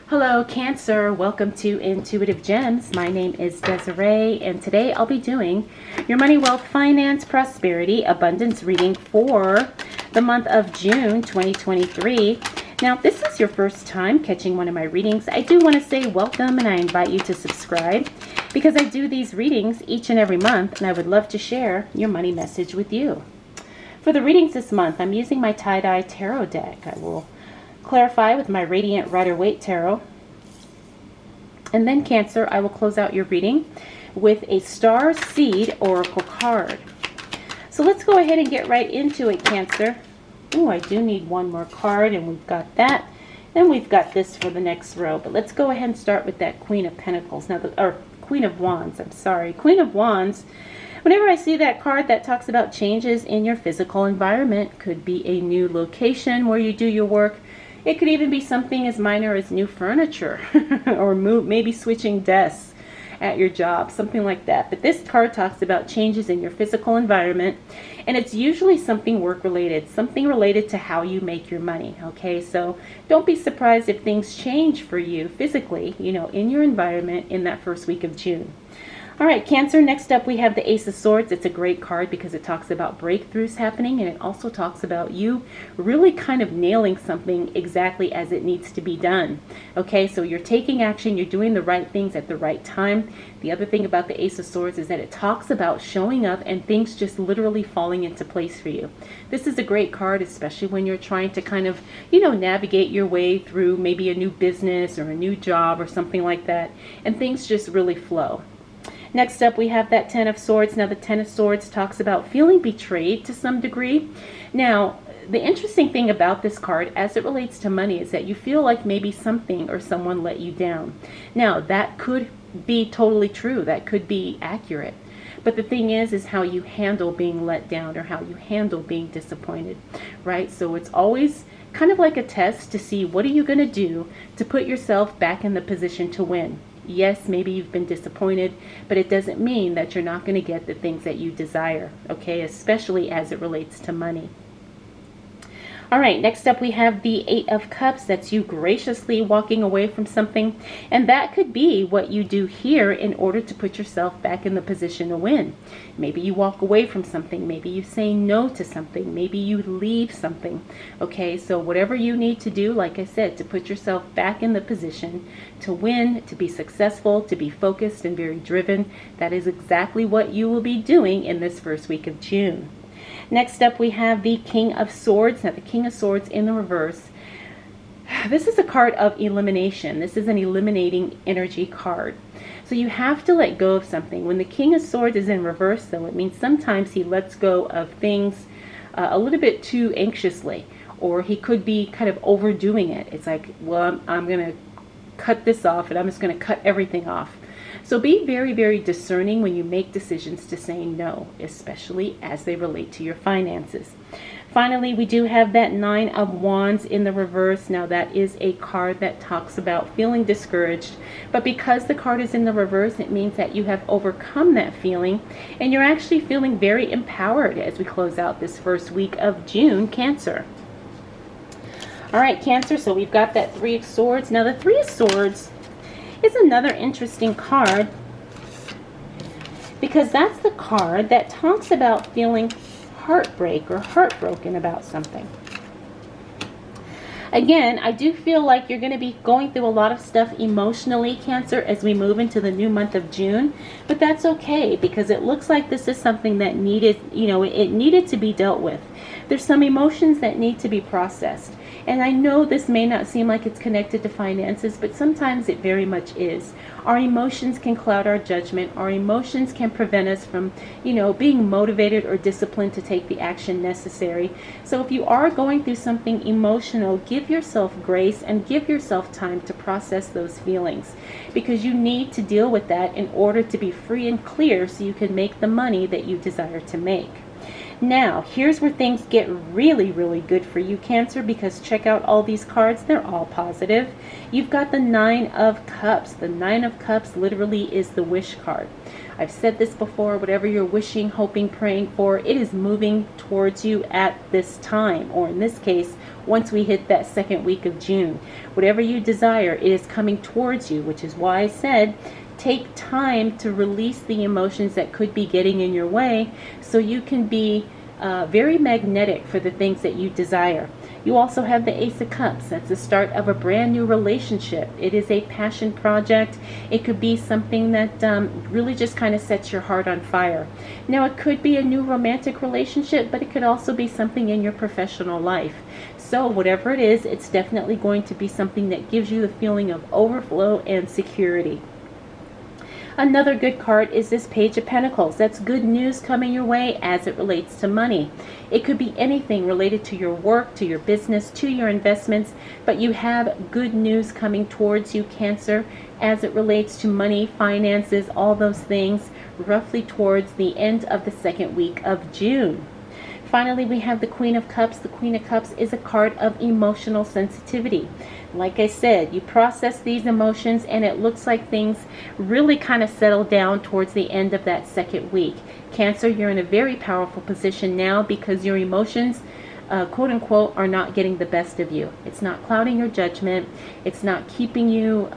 Hello Cancer, welcome to Intuitive Gems. My name is Desiree and today I'll be doing your money, wealth, finance, prosperity, abundance reading for the month of June 2023. Now if this is your first time catching one of my readings, I do want to say welcome and I invite you to subscribe because I do these readings each and every month and I would love to share your money message with you. For the readings this month, I'm using my tie-dye tarot deck. I will clarify with my Radiant Rider-Waite Tarot. And then Cancer, I will close out your reading with a Star Seed Oracle card. So let's go ahead and get right into it, Cancer. Oh, I do need one more card, and we've got that. And we've got this for the next row. But let's go ahead and start with that Queen of Pentacles. Now, or Queen of Wands, I'm sorry. Queen of Wands. Whenever I see that card that talks about changes in your physical environment, could be a new location where you do your work. It could even be something as minor as new furniture or maybe switching desks at your job, something like that. But this card talks about changes in your physical environment, and it's usually something work related, something related to how you make your money. Okay, so don't be surprised if things change for you physically, in your environment in that first week of June. All right, Cancer, next up we have the Ace of Swords. It's a great card because it talks about breakthroughs happening, and it also talks about you really kind of nailing something exactly as it needs to be done. Okay, so you're taking action, you're doing the right things at the right time. The other thing about the Ace of Swords is that it talks about showing up and things just literally falling into place for you. This is a great card, especially when you're trying to kind of, navigate your way through maybe a new business or a new job or something like that, and things just really flow. Next up, we have that Ten of Swords. Now, the Ten of Swords talks about feeling betrayed to some degree. Now, the interesting thing about this card, as it relates to money, is that you feel like maybe something or someone let you down. Now, that could be totally true. That could be accurate. But the thing is how you handle being let down or how you handle being disappointed, right? So it's always kind of like a test to see what are you going to do to put yourself back in the position to win. Yes, maybe you've been disappointed, but it doesn't mean that you're not going to get the things that you desire, okay, especially as it relates to money. All right, next up we have the Eight of Cups. That's you graciously walking away from something, and that could be what you do here in order to put yourself back in the position to win. Maybe you walk away from something, maybe you say no to something, maybe you leave something. Okay, so whatever you need to do, like I said, to put yourself back in the position to win, to be successful, to be focused and very driven, that is exactly what you will be doing in this first week of June. Next up, we have the King of Swords. Now, the King of Swords in the reverse. This is a card of elimination. This is an eliminating energy card. So you have to let go of something. When the King of Swords is in reverse, though, it means sometimes he lets go of things a little bit too anxiously, or he could be kind of overdoing it. It's like, well, I'm going to cut this off, and I'm just going to cut everything off. So be very, very discerning when you make decisions to say no, especially as they relate to your finances. Finally, we do have that Nine of Wands in the reverse. Now, that is a card that talks about feeling discouraged. But because the card is in the reverse, it means that you have overcome that feeling. And you're actually feeling very empowered as we close out this first week of June, Cancer. All right, Cancer, so we've got that Three of Swords. Now, the Three of Swords is another interesting card because that's the card that talks about feeling heartbreak or heartbroken about something. Again, I do feel like you're going to be going through a lot of stuff emotionally, Cancer, as we move into the new month of June, but that's okay because it looks like this is something that needed, it needed to be dealt with. There's some emotions that need to be processed. And I know this may not seem like it's connected to finances, but sometimes it very much is. Our emotions can cloud our judgment. Our emotions can prevent us from, being motivated or disciplined to take the action necessary. So if you are going through something emotional, give yourself grace and give yourself time to process those feelings, because you need to deal with that in order to be free and clear so you can make the money that you desire to make. Now, here's where things get really, really good for you, Cancer, because check out all these cards. They're all positive. You've got the Nine of Cups. The Nine of Cups literally is the wish card. I've said this before, whatever you're wishing, hoping, praying for, it is moving towards you at this time, or in this case, once we hit that second week of June. Whatever you desire, it is coming towards you, which is why I said take time to release the emotions that could be getting in your way so you can be very magnetic for the things that you desire. You also have the Ace of Cups. That's the start of a brand new relationship. It is a passion project. It could be something that really just kind of sets your heart on fire. Now, it could be a new romantic relationship, but it could also be something in your professional life. So whatever it is, it's definitely going to be something that gives you the feeling of overflow and security. Another good card is this Page of Pentacles. That's good news coming your way as it relates to money. It could be anything related to your work, to your business, to your investments, but you have good news coming towards you, Cancer, as it relates to money, finances, all those things, roughly towards the end of the second week of June. Finally, we have the Queen of Cups. The Queen of Cups is a card of emotional sensitivity. Like I said, you process these emotions and it looks like things really kind of settle down towards the end of that second week. Cancer, you're in a very powerful position now because your emotions, quote unquote, are not getting the best of you. It's not clouding your judgment. It's not keeping you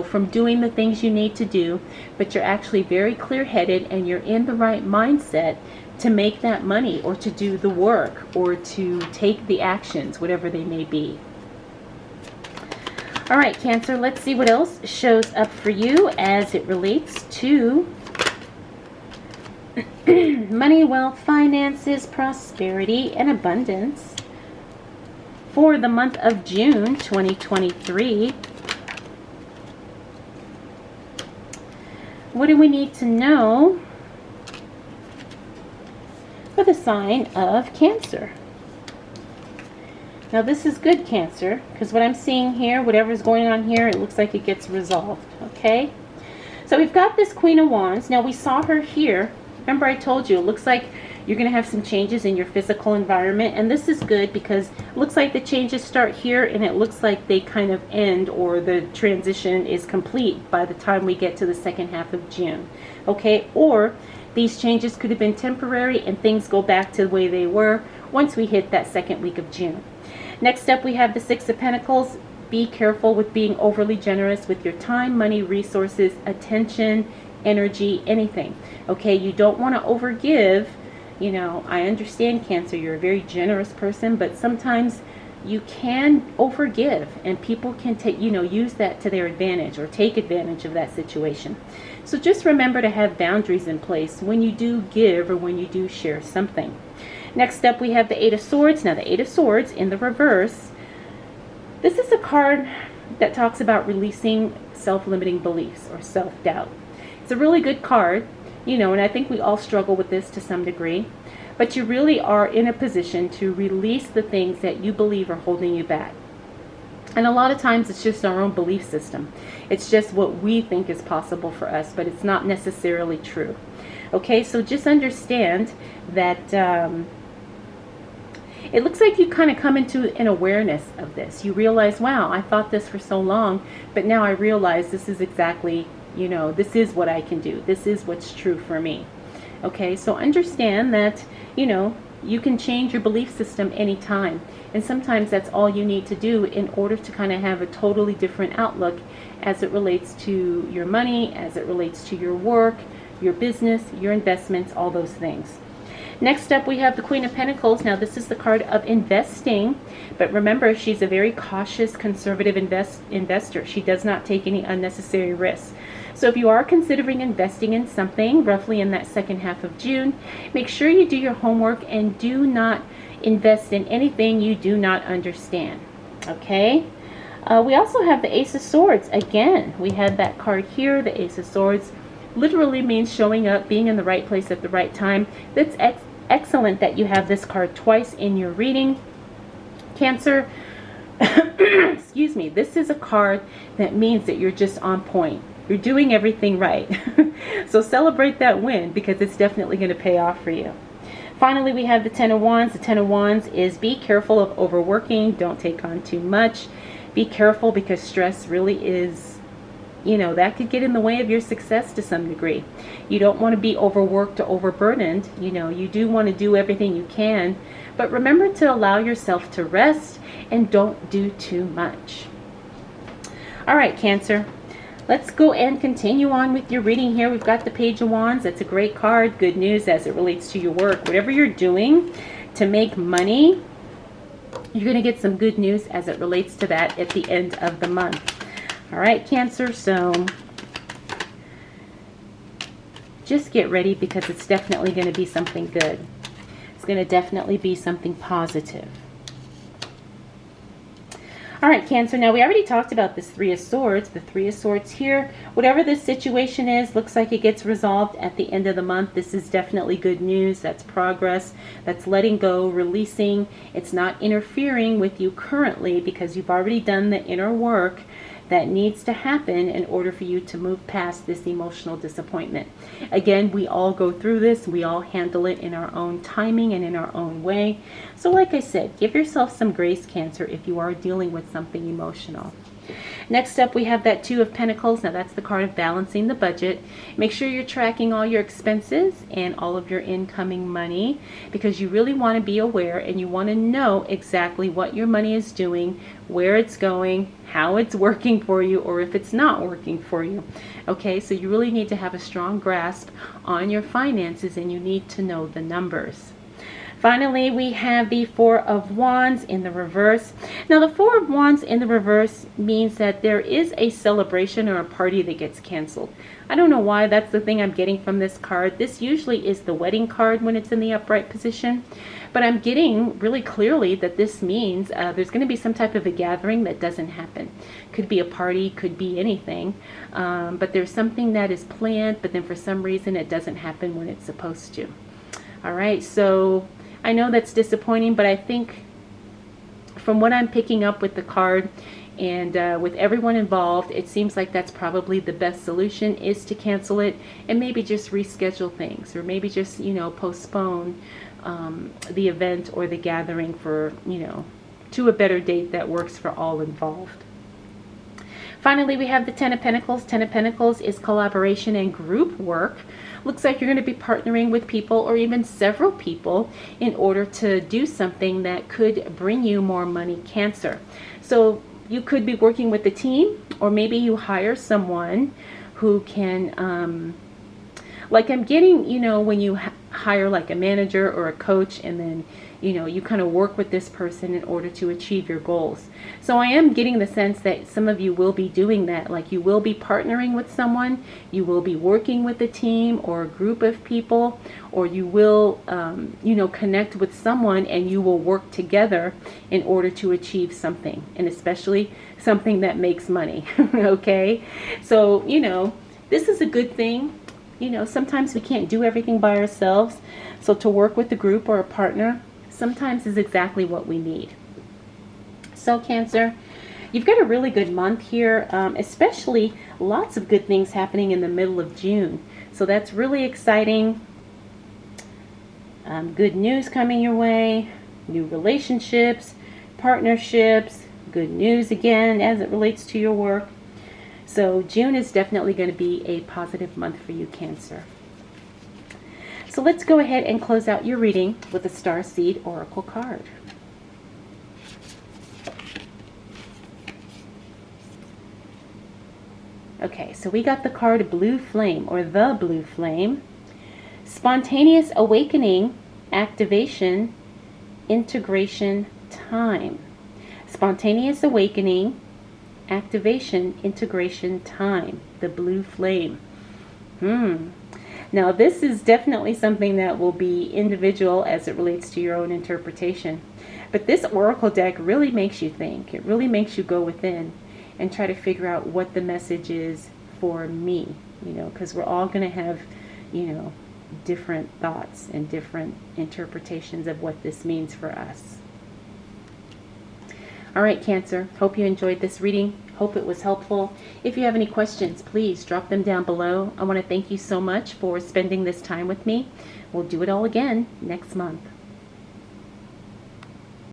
from doing the things you need to do, but you're actually very clear-headed and you're in the right mindset to make that money or to do the work or to take the actions, whatever they may be. All right, Cancer, let's see what else shows up for you as it relates to money, wealth, finances, prosperity, and abundance for the month of June 2023. What do we need to know for the sign of Cancer? Now this is good, Cancer, because what I'm seeing here, whatever's going on here, it looks like it gets resolved, okay? So we've got this Queen of Wands. Now we saw her here. Remember I told you, it looks like you're going to have some changes in your physical environment, and this is good because it looks like the changes start here and it looks like they kind of end, or the transition is complete by the time we get to the second half of June, okay? Or these changes could have been temporary and things go back to the way they were once we hit that second week of June. Next up, we have the Six of Pentacles. Be careful with being overly generous with your time, money, resources, attention, energy, anything. Okay, you don't want to overgive. You know, I understand, Cancer, you're a very generous person, but sometimes you can overgive and people can take, use that to their advantage or take advantage of that situation. So just remember to have boundaries in place when you do give or when you do share something. Next up, we have the Eight of Swords. Now, the Eight of Swords in the reverse, this is a card that talks about releasing self-limiting beliefs or self-doubt. It's a really good card, and I think we all struggle with this to some degree, but you really are in a position to release the things that you believe are holding you back. And a lot of times it's just our own belief system. It's just what we think is possible for us, but it's not necessarily true. Okay, so just understand that it looks like you kind of come into an awareness of this. You realize, wow, I thought this for so long, but now I realize this is exactly, this is what I can do. This is what's true for me. Okay, so understand that, you can change your belief system anytime. And sometimes that's all you need to do in order to kind of have a totally different outlook as it relates to your money, as it relates to your work, your business, your investments, all those things. Next up, we have the Queen of Pentacles. Now, this is the card of investing, but remember, she's a very cautious, conservative investor. She does not take any unnecessary risks. So if you are considering investing in something, roughly in that second half of June, make sure you do your homework and do not invest in anything you do not understand. Okay? We also have the Ace of Swords. Again, we have that card here. The Ace of Swords literally means showing up, being in the right place at the right time. That's excellent that you have this card twice in your reading, Cancer. Excuse me. This is a card that means that you're just on point. You're doing everything right. So celebrate that win because it's definitely going to pay off for you. Finally, we have the Ten of Wands. The Ten of Wands is be careful of overworking. Don't take on too much. Be careful because stress really is, that could get in the way of your success to some degree. You don't want to be overworked or overburdened. You do want to do everything you can, but remember to allow yourself to rest and don't do too much. All right, Cancer. Let's go and continue on with your reading here. We've got the Page of Wands. That's a great card. Good news as it relates to your work. Whatever you're doing to make money, you're going to get some good news as it relates to that at the end of the month. All right, Cancer. So just get ready because it's definitely going to be something good. It's going to definitely be something positive. All right, Cancer. Now, we already talked about this Three of Swords. The Three of Swords here, whatever this situation is, looks like it gets resolved at the end of the month. This is definitely good news. That's progress. That's letting go, releasing. It's not interfering with you currently because you've already done the inner work that needs to happen in order for you to move past this emotional disappointment. Again, we all go through this. We all handle it in our own timing and in our own way. So like I said, give yourself some grace, Cancer, if you are dealing with something emotional. Next up, we have that Two of Pentacles. Now, that's the card of balancing the budget. Make sure you're tracking all your expenses and all of your incoming money because you really want to be aware and you want to know exactly what your money is doing, where it's going, how it's working for you, or if it's not working for you. Okay, so you really need to have a strong grasp on your finances and you need to know the numbers. Finally, we have the Four of Wands in the reverse. Now, the Four of Wands in the reverse means that there is a celebration or a party that gets canceled. I don't know why that's the thing I'm getting from this card. This usually is the wedding card when it's in the upright position. But I'm getting really clearly that this means there's going to be some type of a gathering that doesn't happen. Could be a party, could be anything. But there's something that is planned, but then for some reason it doesn't happen when it's supposed to. All right, so I know that's disappointing, but I think from what I'm picking up with the card and with everyone involved, it seems like that's probably the best solution is to cancel it and maybe just reschedule things or maybe just, postpone the event or the gathering for, to a better date that works for all involved. Finally, we have the Ten of Pentacles. Ten of Pentacles is collaboration and group work. Looks like you're going to be partnering with people or even several people in order to do something that could bring you more money, Cancer. So you could be working with a team or maybe you hire someone who can, like I'm getting, when you hire like a manager or a coach and then, you kind of work with this person in order to achieve your goals. So I am getting the sense that some of you will be doing that. Like you will be partnering with someone, you will be working with a team or a group of people, or you will, connect with someone and you will work together in order to achieve something, and especially something that makes money. Okay. So, this is a good thing. Sometimes we can't do everything by ourselves. So to work with a group or a partner sometimes is exactly what we need. So Cancer, you've got a really good month here, especially lots of good things happening in the middle of June. So that's really exciting. Good news coming your way, new relationships, partnerships, good news again as it relates to your work. So June is definitely going to be a positive month for you, Cancer. So let's go ahead and close out your reading with a Starseed Oracle card. Okay, so we got the card Blue Flame, or the Blue Flame. Spontaneous awakening, activation, integration, time. Spontaneous awakening, activation, integration, time. The Blue Flame. Now, this is definitely something that will be individual as it relates to your own interpretation. But this Oracle deck really makes you think. It really makes you go within and try to figure out what the message is for me, because we're all going to have, different thoughts and different interpretations of what this means for us. All right, Cancer, hope you enjoyed this reading. Hope it was helpful. If you have any questions, please drop them down below. I want to thank you so much for spending this time with me. We'll do it all again next month.